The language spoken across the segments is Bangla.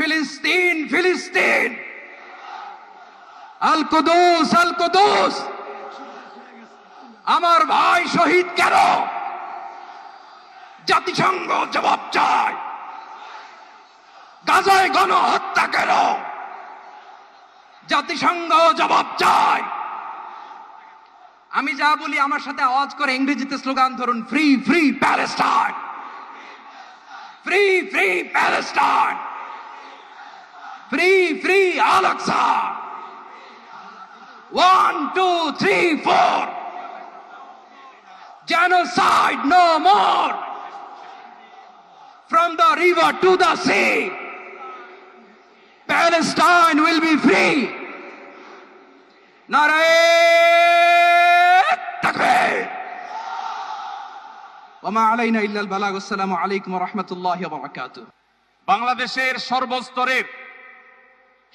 ফিলিস্তিন ফিলিস্তিন, আল কুদুস আল কুদুস। আমার ভাই শহীদ কেন? জাতিসংঘ জবাব চায়। গাজায় গণহত্যা কেন? জাতিসংঘ জবাব চায়। আমি যা বলি আমার সাথে আওয়াজ করে ইংরেজিতে স্লোগান ধরুন, free free Palestine, free free Palestine, free free Al Aqsa. 1 2 3 4, genocide no more, from the river to the sea, Palestine will be free. Narae takbir. Wama alayna illa al-balagh. Assalamu alaykum wa rahmatullahi wa barakatuh. বাংলাদেশের সর্বস্তরের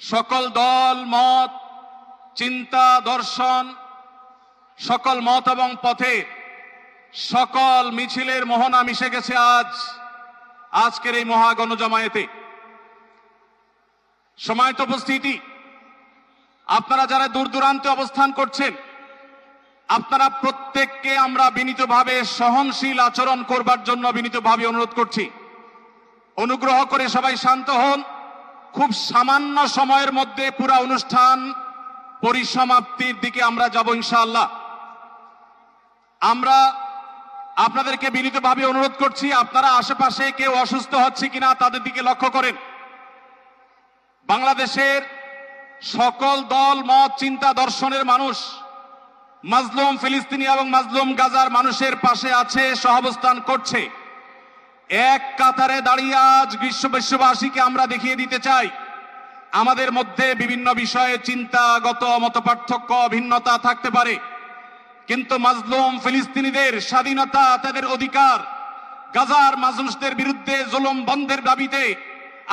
সকল দল মত, চিন্তা দর্শন, সকল মত এবং পথে সকল মিছিলের মোহনা মিশে গেছে আজকের এই মহা গণজমায়েতে। সময়ত উপস্থিতি, আপনারা যারা দূর দূরান্তে অবস্থান করছেন, আপনারা প্রত্যেককে আমরা বিনীতভাবে সহনশীল আচরণ করবার জন্য বিনীতভাবে অনুরোধ করছি। অনুগ্রহ করে সবাই শান্ত হন। খুব সামান্য সময়ের মধ্যে পুরা অনুষ্ঠান পরিসমাপ্তির দিকে আমরা যাব ইনশাআল্লাহ। আমরা আপনাদেরকে বিনীতভাবে অনুরোধ করছি, আপনারা আশেপাশে কেউ অসুস্থ হচ্ছে কিনা তাদের দিকে লক্ষ্য করেন। বাংলাদেশের সকল দল মত চিন্তা দর্শনের মানুষ মাজলুম ফিলিস্তিনি এবং মাজলুম গাজার মানুষের পাশে আছে, সহাবস্থান করছে। এক কাতারে দাঁড়িয়ে আজ বিশ্ববাসীকে আমরা দেখিয়ে দিতে চাই, আমাদের মধ্যে বিভিন্ন বিষয়ে চিন্তাগত মতপার্থক্য ভিন্নতা থাকতে পারে, কিন্তু মাজলুম ফিলিস্তিনিদের স্বাধীনতা, তাদের অধিকার, গাজার মানুষদের বিরুদ্ধে জুলুম বন্ধের দাবিতে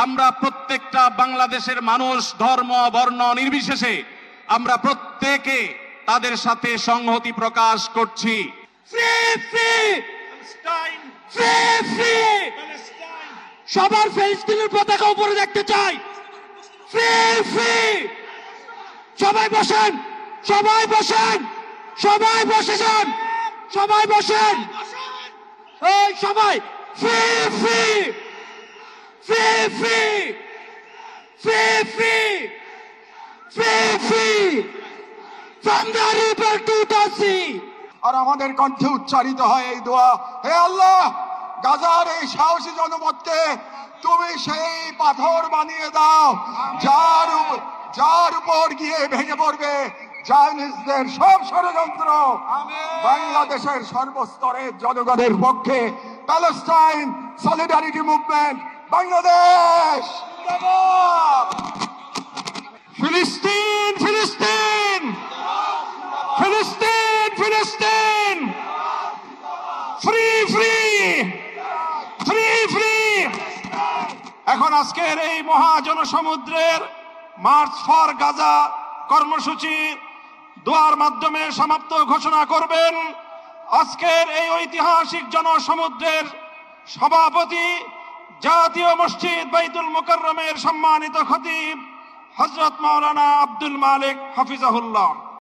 আমরা প্রত্যেকটা বাংলাদেশের মানুষ ধর্ম বর্ণ নির্বিশেষে আমরা প্রত্যেকে তাদের সাথে সংহতি প্রকাশ করছি। সবার ফিলিস্তিনের পতাকা উপরে দেখতে চাই। Free free. সবাই বসেন, সবাই বসেন, সবাই বসে যান, সবাই বসেন, এই সবাই free free free free free free free free from the river to the sea. আর আমাদের কণ্ঠে উচ্চারিত হয় এই দোয়া, হে আল্লাহ, গাজার এই সাহসী জনপদকে তুমি সেই পাথর বানিয়ে দাও যার উপর গিয়ে ভেঙে পড়বে চাইনিজদের সব ষড়যন্ত্র। বাংলাদেশের সর্বস্তরের জনগণের পক্ষে প্যালেস্টাইন সলিডারিটি মুভমেন্ট বাংলাদেশ। ফিলিস্তিন ফিলিস্তিন ফিলিস্তিন ফিলিস্তিন, ফ্রি ফ্রি ফ্রি ফ্রি। এখন আজকের এই মহাজনসমুদ্রের মার্চ ফর গাজা কর্মসূচি দোয়ার মাধ্যমে সমাপ্ত ঘোষণা করবেন আজকের এই ঐতিহাসিক জনসমুদ্রের সভাপতি, জাতীয় মসজিদ বাইতুল মুকাররমের সম্মানিত খতিব হযরত মাওলানা আব্দুল মালিক হাফিজাহুল্লাহ।